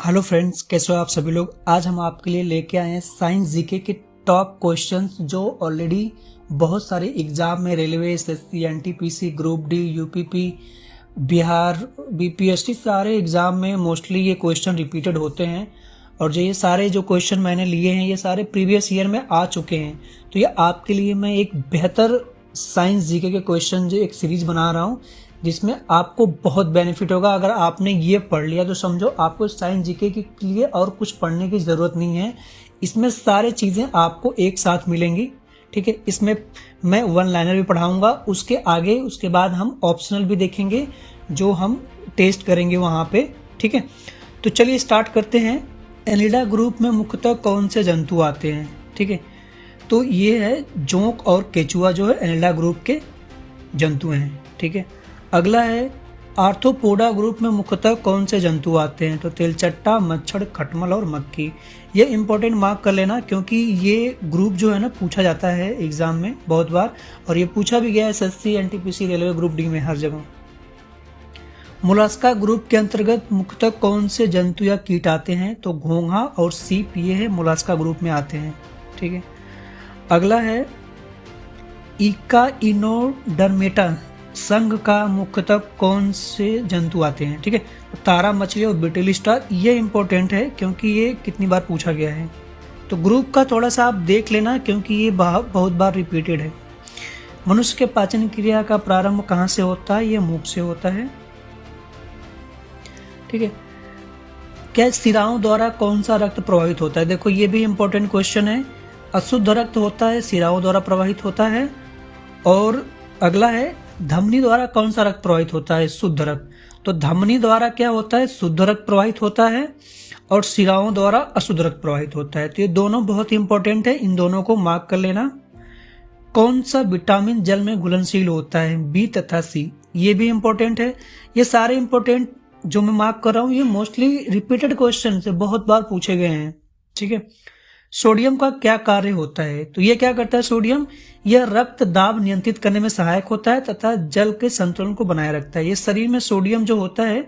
Hello friends, कैसे हो आप सभी लोग। आज हम आपके लिए लेके आए हैं साइंस जीके के टॉप क्वेश्चंस जो ऑलरेडी बहुत सारे एग्जाम में railway, SSC, NTPC, group D, UPP, Bihar, BPSC सारे एग्जाम में मोस्टली ये क्वेश्चन रिपीटेड होते हैं। और जो ये सारे जो क्वेश्चन मैंने लिए हैं ये सारे प्रीवियस ईयर में आ चुके हैं। तो ये आपके लिए मैं एक बेहतर साइंस जीके के क्वेश्चन जो एक सीरीज बना रहा हूँ जिसमें आपको बहुत बेनिफिट होगा। अगर आपने ये पढ़ लिया तो समझो आपको साइंस जीके के लिए और कुछ पढ़ने की ज़रूरत नहीं है। इसमें सारे चीज़ें आपको एक साथ मिलेंगी, ठीक है। इसमें मैं वन लाइनर भी पढ़ाऊंगा, उसके आगे उसके बाद हम ऑप्शनल भी देखेंगे जो हम टेस्ट करेंगे वहाँ पे, ठीक है। तो चलिए स्टार्ट करते हैं। एनिलिडा ग्रुप में मुख्यतः कौन से जंतु आते हैं, ठीक है। तो ये है जोंक और केचुआ जो है एनिलिडा ग्रुप के जंतु हैं, ठीक है। अगला है आर्थ्रोपोडा ग्रुप में मुख्यतः कौन से जंतु आते हैं। तो तेलचट्टा, मच्छर, खटमल और मक्खी। ये इंपॉर्टेंट मार्क कर लेना क्योंकि ये ग्रुप जो है ना पूछा जाता है एग्जाम में बहुत बार, और ये पूछा भी गया है SSC, NTPC, railway, group D में, हर जगह। मोलस्का ग्रुप के अंतर्गत मुख्यतः कौन से जंतु या कीट आते हैं। तो घोंघा और सीप ये है मोलस्का ग्रुप में आते हैं, ठीक है। अगला है इकाइनोडर्मेटा संघ का मुख्यतः कौन से जंतु आते हैं, ठीक है। तो तारा मछली और बिटिल स्टार ये इंपॉर्टेंट है क्योंकि ये कितनी बार पूछा गया है। तो ग्रुप का थोड़ा सा आप देख लेना क्योंकि ये बहुत बार रिपीटेड है। मनुष्य के पाचन क्रिया का प्रारंभ कहाँ से होता है। ये मुख से होता है, ठीक है। क्या सिराओं द्वारा कौन सा रक्त प्रवाहित होता है। देखो ये भी इंपॉर्टेंट क्वेश्चन है। अशुद्ध रक्त होता है, सिराओं द्वारा प्रवाहित होता है। और अगला है धमनी द्वारा कौन सा रक्त प्रवाहित होता है। शुद्ध रक्त। तो धमनी द्वारा क्या होता है, शुद्ध रक्त प्रवाहित होता है, और सिराओं द्वारा अशुद्ध रक्त प्रवाहित होता है। तो ये दोनों बहुत इंपॉर्टेंट है, इन दोनों को मार्क कर लेना। कौन सा विटामिन जल में घुलनशील होता है। बी तथा सी, ये भी इंपॉर्टेंट है। ये सारे इंपॉर्टेंट जो मैं मार्क कर रहा हूँ ये मोस्टली रिपीटेड क्वेश्चन से बहुत बार पूछे गए हैं, ठीक है। सोडियम का क्या कार्य होता है। तो ये क्या करता है सोडियम, यह रक्त दाब नियंत्रित करने में सहायक होता है तथा जल के संतुलन को बनाए रखता है। ये शरीर में सोडियम जो होता है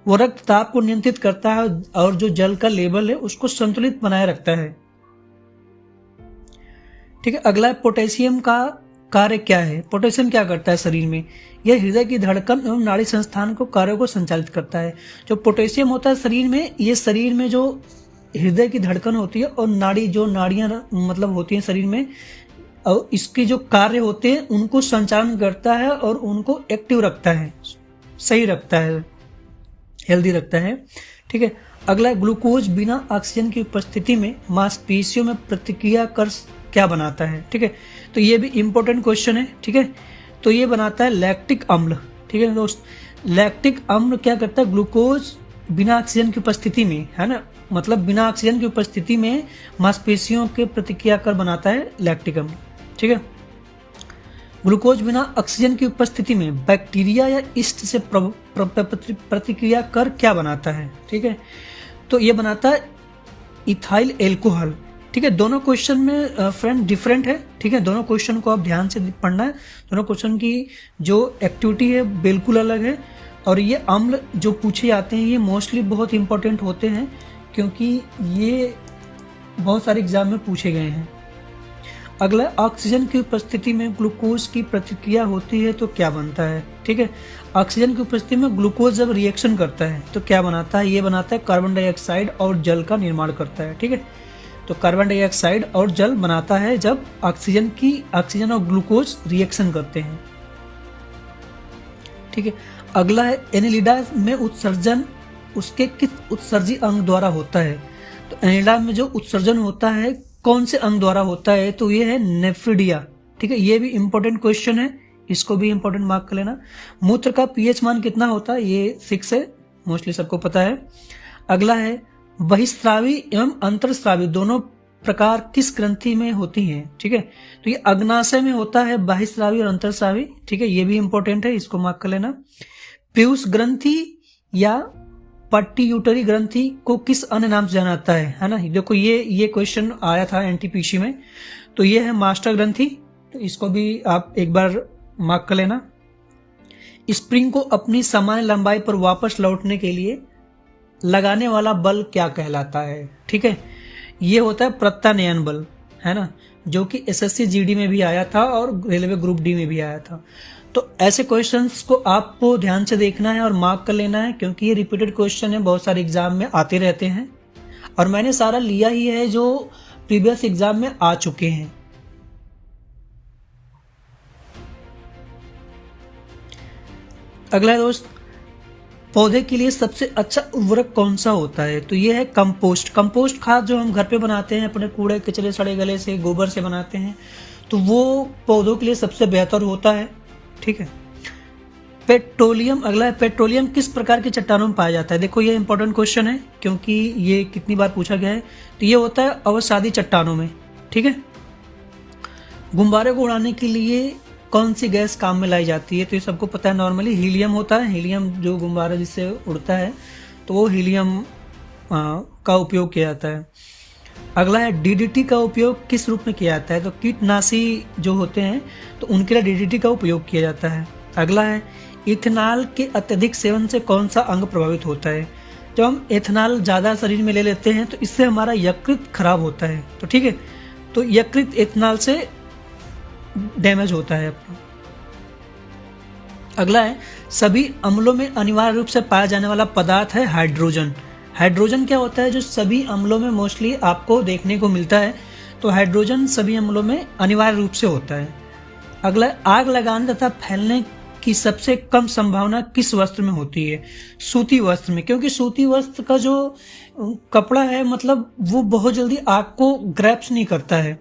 वो रक्त दाब को नियंत्रित करता है और जो जल का लेवल है उसको संतुलित बनाए रखता है, ठीक है। अगला है पोटेशियम का कार्य क्या है। पोटेशियम क्या करता है शरीर में, यह हृदय की धड़कन एवं नाड़ी संस्थान को कार्यों को संचालित करता है। जो पोटेशियम होता है शरीर में, ये शरीर में जो हृदय की धड़कन होती है और नाड़ियां मतलब होती हैं शरीर में, और इसके जो कार्य होते हैं उनको संचालन करता है और उनको एक्टिव रखता है, सही रखता है, हेल्दी रखता है, ठीक है। अगला ग्लूकोज बिना ऑक्सीजन की उपस्थिति में मांसपेशियों में प्रतिक्रिया कर क्या बनाता है, ठीक है। तो ये भी इंपॉर्टेंट क्वेश्चन है, ठीक है। तो ये बनाता है लैक्टिक अम्ल, ठीक है दोस्त। लैक्टिक अम्ल क्या करता है, ग्लूकोज बिना ऑक्सीजन की उपस्थिति में, है ना, मतलब बिना ऑक्सीजन की उपस्थिति में मांसपेशियों के प्रतिक्रिया कर बनाता है लैक्टिक अम्ल, ठीक है। ग्लूकोज बिना ऑक्सीजन की उपस्थिति में बैक्टीरिया या ईस्ट से प्रतिक्रिया कर क्या बनाता है, ठीक है। तो ये बनाता है इथाइल एल्कोहल, ठीक है। दोनों क्वेश्चन में फ्रेंड डिफरेंट है, ठीक है। दोनों क्वेश्चन को आप ध्यान से पढ़ना है। दोनों क्वेश्चन की जो एक्टिविटी है बिल्कुल अलग है, और ये अम्ल जो पूछे जाते हैं ये मोस्टली बहुत इंपॉर्टेंट होते हैं क्योंकि ये बहुत सारे एग्जाम में पूछे गए हैं। अगला, ऑक्सीजन की उपस्थिति में ग्लूकोज की प्रतिक्रिया होती है तो क्या बनता है, ठीक है। ऑक्सीजन की उपस्थिति में ग्लूकोज जब रिएक्शन करता है तो क्या बनाता है, ये बनाता है कार्बन डाइऑक्साइड और जल का निर्माण करता है, ठीक है। तो कार्बन डाइऑक्साइड और जल बनाता है जब ऑक्सीजन और ग्लूकोज रिएक्शन करते हैं, ठीक है। अगला है एनिलिडा में उत्सर्जन उसके किस उत्सर्जी अंग द्वारा होता है। तो एनिलिडा में जो उत्सर्जन होता है कौन से अंग द्वारा होता है, तो ये है नेफ्रिडिया, ठीक है। ये भी इंपॉर्टेंट क्वेश्चन है, इसको भी इंपॉर्टेंट मार्क कर लेना। मूत्र का पीएच मान कितना होता है, ये 6 है, मोस्टली सबको पता है। अगला है बहिस्रावी एवं अंतरस्रावी दोनों प्रकार किस ग्रंथि में होती हैं, ठीक है। तो ये अग्नाशय में होता है बहिस्रावी और अंतरस्रावी, ठीक है। ये भी इंपॉर्टेंट है, इसको मार्क कर लेना। पीयूष ग्रंथि या पट्यूटरी ग्रंथि को किस अन्य नाम से जाना जाता है ना। देखो ये क्वेश्चन आया था एनटीपीसी में। तो ये है मास्टर ग्रंथि, तो इसको भी आप एक बार मार्क कर लेना। स्प्रिंग को अपनी सामान्य लंबाई पर वापस लौटने के लिए लगाने वाला बल क्या कहलाता है? ठीक है, ये होता है प्रत्यानयन बल, है ना, जो कि एसएससी जीडी में भी आया था और रेलवे ग्रुप डी में भी आया था। तो ऐसे क्वेश्चंस को आपको ध्यान से देखना है और मार्क कर लेना है, क्योंकि ये रिपीटेड क्वेश्चन है, बहुत सारे एग्जाम में आते रहते हैं और मैंने सारा लिया ही है जो प्रीवियस एग्जाम में आ चुके हैं। अगला दोस्त, पौधे के लिए सबसे अच्छा उर्वरक कौन सा होता है? तो ये है कंपोस्ट। कंपोस्ट खाद जो हम घर पे बनाते हैं अपने कूड़े कचरे सड़े गले से, गोबर से बनाते हैं, तो वो पौधों के लिए सबसे बेहतर होता है। ठीक है। पेट्रोलियम, अगला है पेट्रोलियम किस प्रकार की चट्टानों में पाया जाता है? देखो ये इंपॉर्टेंट क्वेश्चन है क्योंकि ये कितनी बार पूछा गया है। तो ये होता है अवसादी चट्टानों में। ठीक है। गुब्बारे को उड़ाने के लिए कौन सी गैस काम में लाई जाती है? तो ये सबको पता है, नॉर्मली हीलियम होता है। हीलियम जो गुब्बारा जिससे उड़ता है तो वो हीलियम का उपयोग किया जाता है। अगला है डीडीटी का उपयोग किस रूप में किया जाता है? तो कीटनाशी जो होते हैं तो उनके लिए डीडीटी का उपयोग किया जाता है। अगला है इथेनॉल के अत्यधिक सेवन से कौन सा अंग प्रभावित होता है? जब हम एथेनॉल ज़्यादा शरीर में ले लेते हैं तो इससे हमारा यकृत खराब होता है। तो ठीक है, तो यकृत एथेनॉल से डैमेज होता है अपना। अगला है सभी अम्लों में अनिवार्य रूप से पाया जाने वाला पदार्थ है हाइड्रोजन। हाइड्रोजन क्या होता है? जो सभी अम्लों में मोस्टली आपको देखने को मिलता है, तो हाइड्रोजन सभी अम्लों में अनिवार्य रूप से होता है। अगला, आग लगाने तथा फैलने की सबसे कम संभावना किस वस्त्र में होती है? सूती वस्त्र में, क्योंकि सूती वस्त्र का जो कपड़ा है मतलब वो बहुत जल्दी आग को ग्रैप्स नहीं करता है,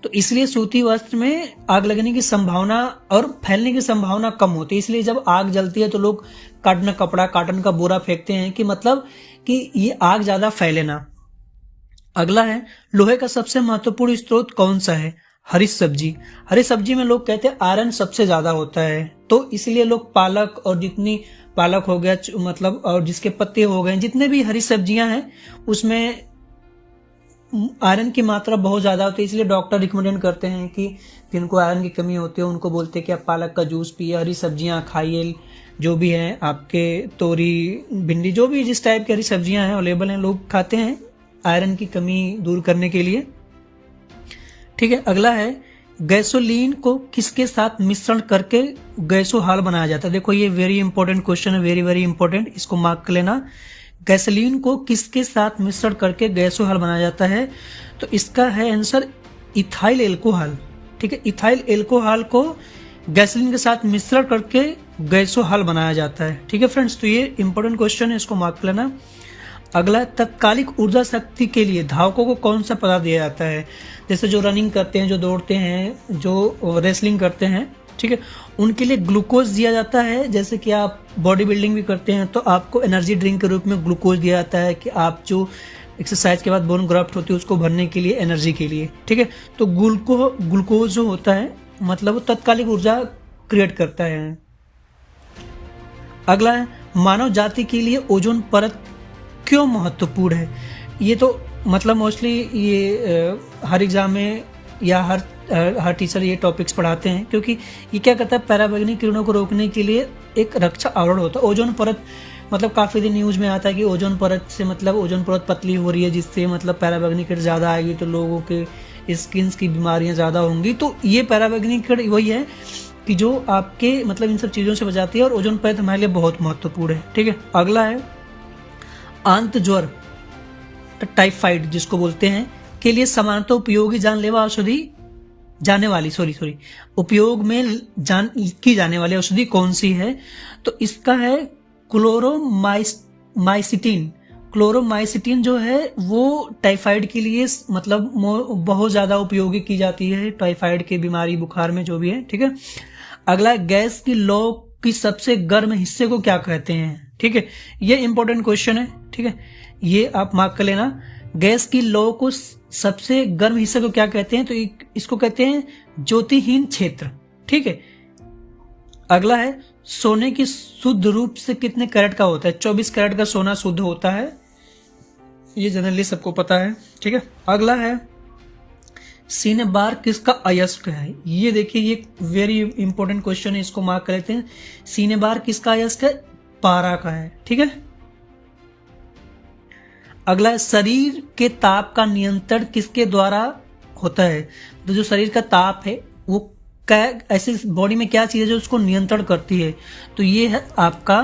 तो इसलिए सूती वस्त्र में आग लगने की संभावना और फैलने की संभावना कम होती है। इसलिए जब आग जलती है तो लोग कॉटन कपड़ा, कॉटन का बोरा फेंकते हैं कि मतलब कि ये आग ज्यादा फैले ना। अगला है लोहे का सबसे महत्वपूर्ण स्रोत कौन सा है? हरी सब्जी। हरी सब्जी में लोग कहते हैं आयरन सबसे ज्यादा होता है, तो इसलिए लोग पालक और जितनी पालक हो गया मतलब और जिसके पत्ते हो गए, जितने भी हरी सब्जियां हैं उसमें आयरन की मात्रा बहुत ज्यादा होती है। इसलिए डॉक्टर रिकमेंड करते हैं कि जिनको आयरन की कमी होती है उनको बोलते हैं कि आप पालक का जूस पिए, हरी सब्जियां खाइए, जो भी हैं आपके तोरी, भिंडी, जो भी जिस टाइप की हरी सब्जियां हैं अवेलेबल हैं लोग खाते हैं आयरन की कमी दूर करने के लिए। ठीक है। अगला है गैसोलीन को किसके साथ मिश्रण करके गैसोहाल बनाया जाता है? देखो ये वेरी इंपॉर्टेंट क्वेश्चन है, वेरी वेरी इंपॉर्टेंट, इसको मार्क कर लेना। गैसोलीन को किसके साथ मिश्रण करके गैसोहाल बनाया जाता है? तो इसका है आंसर इथाइल एल्कोहल। ठीक है, इथाइल एल्कोहल को गैसोलीन के साथ मिश्रण करके गैसोहाल बनाया जाता है। ठीक है फ्रेंड्स, तो ये इंपॉर्टेंट क्वेश्चन है, इसको मार्क कर लेना। अगला, तत्कालिक ऊर्जा शक्ति के लिए धावकों को कौन सा पदार्थ दिया जाता है? जैसे जो रनिंग करते हैं, जो दौड़ते हैं, जो रेसलिंग करते हैं, ठीक है, उनके लिए ग्लूकोज दिया जाता है। जैसे कि आप बॉडी बिल्डिंग भी करते हैं तो आपको एनर्जी ड्रिंक के रूप में ग्लूकोज दिया जाता है कि आप जो एक्सरसाइज के बाद बोन ग्राफ्ट होती है उसको भरने के लिए, एनर्जी के लिए। ठीक है, तो ग्लूकोज जो होता है मतलब वो तत्कालिक ऊर्जा क्रिएट करता है। अगला है मानव जाति के लिए ओजोन परत क्यों महत्वपूर्ण है? ये तो मतलब मोस्टली ये हर एग्जाम में या हर टीचर ये टॉपिक्स पढ़ाते हैं, क्योंकि ये क्या करता है, पराबैंगनी किरणों को रोकने के लिए एक रक्षा आवरण होता है। ओजोन परत मतलब काफ़ी दिन न्यूज़ में आता है कि ओजोन परत से मतलब ओजोन परत पतली हो रही है, जिससे मतलब पराबैंगनी किरण ज़्यादा आएगी तो लोगों के स्किन्स की बीमारियाँ ज़्यादा होंगी। तो ये पराबैंगनी किरण वही है कि जो आपके मतलब इन सब चीज़ों से बचाती है, और ओजोन परत हमारे लिए बहुत महत्वपूर्ण है। ठीक है। अगला है आंत ज्वर टाइफाइड जिसको बोलते हैं के लिए सामान्यतः उपयोगी जानलेवा औषधि उपयोग में की जाने वाली औषधि कौन सी है? तो इसका है क्लोरोमाइसिटिन। क्लोरोमाइसिटिन जो है वो टाइफाइड के लिए मतलब बहुत ज्यादा उपयोगी की जाती है, टाइफाइड के बीमारी, बुखार में जो भी है। ठीक है। अगला, गैस की लौ की सबसे गर्म हिस्से को क्या कहते हैं? ठीक है, ये इंपॉर्टेंट क्वेश्चन है। ठीक है, ये आप मार्क कर लेना। गैस की लौ को सबसे गर्म हिस्से को क्या कहते हैं? तो इसको कहते हैं ज्योतिहीन क्षेत्र। ठीक है। अगला है सोने की शुद्ध रूप से कितने कैरेट का होता है? 24 कैरेट का सोना शुद्ध होता है, ये जनरली सबको पता है। ठीक है। अगला है सीने बार किसका अयस्क है? ये देखिए ये वेरी इंपॉर्टेंट क्वेश्चन है, इसको मार्क कर लेते हैं। सीने बार किसका अयस्क है? पारा का है। ठीक है। अगला है शरीर के ताप का नियंत्रण किसके द्वारा होता है। तो जो शरीर का ताप है वो क्या ऐसे बॉडी में क्या चीज़ है जो उसको नियंत्रण करती है, तो ये है आपका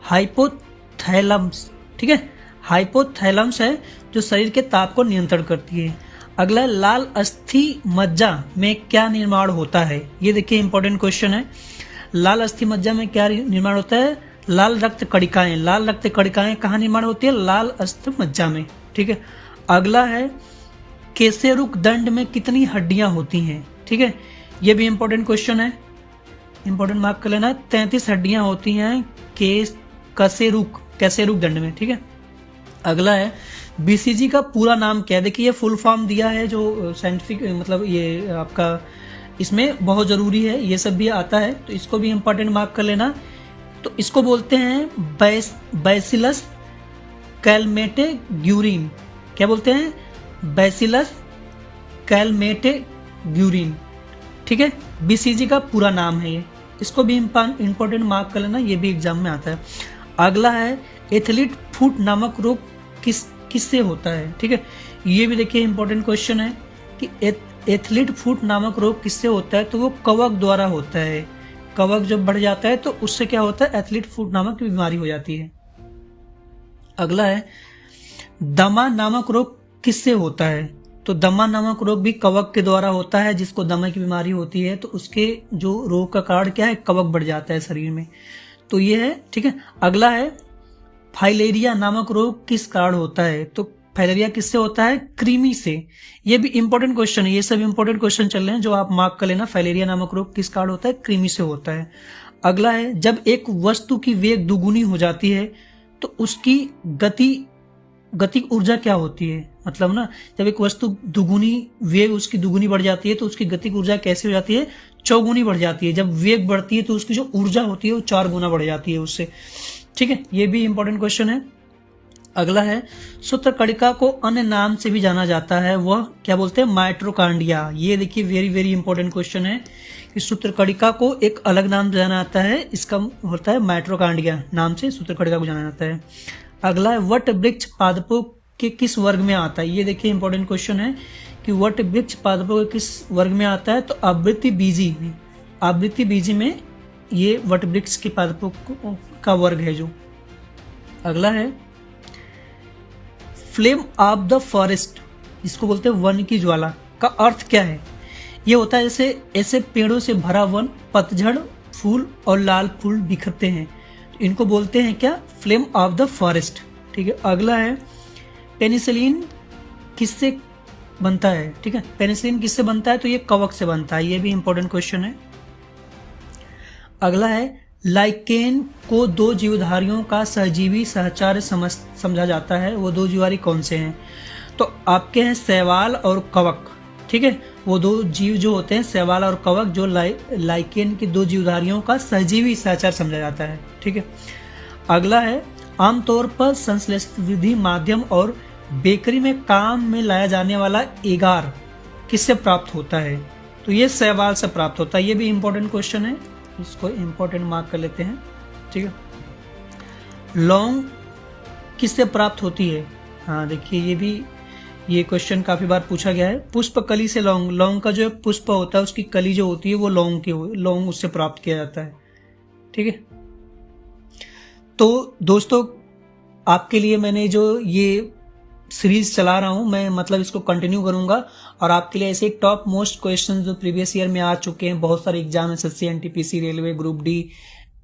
हाइपोथैलम्स। ठीक है, हाइपोथैलम्स है जो शरीर के ताप को नियंत्रण करती है। अगला लाल अस्थि मज्जा में क्या निर्माण होता है। ये देखिए इंपॉर्टेंट क्वेश्चन है। लाल अस्थि मज्जा में क्या निर्माण होता है। लाल रक्त कणिकाएं। लाल रक्त कणिकाएं कहाँ निर्माण होती है, लाल अस्थि मज्जा में। ठीक है, अगला है केसेरुक दंड में कितनी हड्डियां होती हैं। ठीक है, ये भी इंपॉर्टेंट क्वेश्चन है, इंपॉर्टेंट मार्क कर लेना। 33 हड्डियां होती हैं कैसेरुक दंड में। ठीक है, अगला है बीसीजी का पूरा नाम क्या है। देखिए ये फुल फॉर्म दिया है जो साइंटिफिक मतलब ये आपका इसमें बहुत जरूरी है, ये सब भी आता है तो इसको भी इंपॉर्टेंट मार्क कर लेना। तो इसको बोलते हैं बैसिलस कैलमेटेग्यूरिन। क्या बोलते हैं, बैसिलस कैलमेटेग्यूरिन। ठीक है, बीसीजी का पूरा नाम है ये, इसको भी इंपॉर्टेंट मार्क कर लेना, ये भी एग्जाम में आता है। अगला है एथलीट फुट नामक रोग किससे होता है। ठीक है, ये भी देखिए इंपॉर्टेंट क्वेश्चन है कि एथलीट फुट नामक रोग किससे होता है, तो वो कवक द्वारा होता है। कवक जब बढ़ जाता है तो उससे क्या होता है, एथलीट फुट नामक बीमारी हो जाती है। अगला है दमा नामक रोग किससे होता है, तो दमा नामक रोग भी कवक के द्वारा होता है। जिसको दमा की बीमारी होती है तो उसके जो रोग का कारण क्या है, कवक बढ़ जाता है शरीर में, तो ये है। ठीक है, अगला है फाइलेरिया नामक रोग किस कारण होता है, तो फाइलेरिया किससे होता है, कृमि से। ये भी इंपॉर्टेंट क्वेश्चन है, ये सब इंपॉर्टेंट क्वेश्चन चल रहे हैं जो आप मार्क कर लेना। फाइलेरिया नामक रोग किस कारण होता है, कृमि से होता है। अगला है जब एक वस्तु की वेग दुगुनी हो जाती है तो उसकी गतिक ऊर्जा क्या होती है, मतलब ना जब एक वस्तु दुगुनी वेग उसकी दुगुनी बढ़ जाती है तो उसकी गतिक ऊर्जा कैसे हो जाती है, चौगुनी बढ़ जाती है। जब वेग बढ़ती है तो उसकी जो ऊर्जा होती है वो 4 गुना बढ़ जाती है उससे। ठीक है, ये भी इंपॉर्टेंट क्वेश्चन है। अगला है सूत्रकणिका को अन्य नाम से भी जाना जाता है, वह क्या बोलते हैं, माइटोकॉन्ड्रिया। ये देखिए वेरी वेरी इंपॉर्टेंट क्वेश्चन है कि सूत्रकणिका को एक अलग नाम जाना जाता है, इसका होता है माइटोकॉन्ड्रिया नाम से सूत्रकणिका को जाना जाता है। अगला है वट वृक्ष पादपों के किस वर्ग में आता है। ये देखिए इंपॉर्टेंट क्वेश्चन है कि वट वृक्ष पादपों के किस वर्ग में आता है, तो आवृत्ति बीजी में ये वट वृक्ष के पादपों का वर्ग है जो। अगला है फ्लेम ऑफ द फॉरेस्ट, इसको बोलते हैं वन की ज्वाला, का अर्थ क्या है। ये होता है जैसे ऐसे पेड़ों से भरा वन, पतझड़ फूल और लाल फूल बिखरते हैं, तो इनको बोलते हैं क्या, फ्लेम ऑफ द फॉरेस्ट। ठीक है, अगला है पेनिसिलिन किससे बनता है। ठीक है, पेनिसिलिन किससे बनता है, तो ये कवक से बनता है, ये भी इंपॉर्टेंट क्वेश्चन है। अगला है लाइकेन को 2 जीवधारियों का सहजीवी सहचार्य समझा जाता है, वो 2 जीवधारी कौन से हैं, तो आपके हैं शैवाल और कवक। ठीक है, वो 2 जीव जो होते हैं शैवाल और कवक, जो लाइकेन की 2 जीवधारियों का सहजीवी सहचार समझा जाता है। ठीक है, अगला है आमतौर पर संश्लेषित विधि माध्यम और बेकरी में काम में लाया जाने वाला एगार किससे प्राप्त होता है, तो ये शैवाल से प्राप्त होता है। ये भी इंपॉर्टेंट क्वेश्चन है, इसको इंपॉर्टेंट मार्क कर लेते हैं। ठीक है, लौंग किससे प्राप्त होती है। हाँ देखिए ये क्वेश्चन काफी बार पूछा गया है। पुष्प कली से लौंग का जो पुष्प होता है उसकी कली जो होती है वो लौंग उससे प्राप्त किया जाता है। ठीक है, तो दोस्तों आपके लिए मैंने जो ये सीरीज चला रहा हूं, मैं मतलब इसको कंटिन्यू करूंगा और आपके लिए ऐसे टॉप मोस्ट क्वेश्चन जो प्रीवियस ईयर में आ चुके हैं, बहुत सारे exam, SSC, NTPC, railway, group D,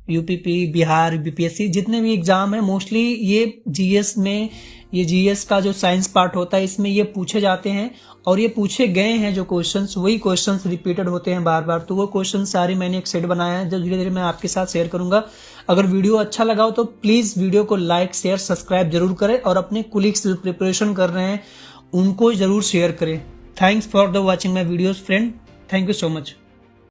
UPP, Bihar, BPSC, जितने भी एग्जाम है मोस्टली ये जीएस में, ये जीएस का जो साइंस पार्ट होता है इसमें ये पूछे जाते हैं और ये पूछे गए हैं जो क्वेश्चंस, वही क्वेश्चंस रिपीटेड होते हैं बार बार। तो वो क्वेश्चन सारे मैंने एक सेट बनाया है जो धीरे धीरे मैं आपके साथ शेयर करूंगा। अगर वीडियो अच्छा लगा हो तो प्लीज वीडियो को लाइक, शेयर, सब्सक्राइब जरूर करें और अपने कोलीग्स जो प्रिपरेशन कर रहे हैं उनको जरूर शेयर करें। Thanks for the watching my videos friend, thank you so much.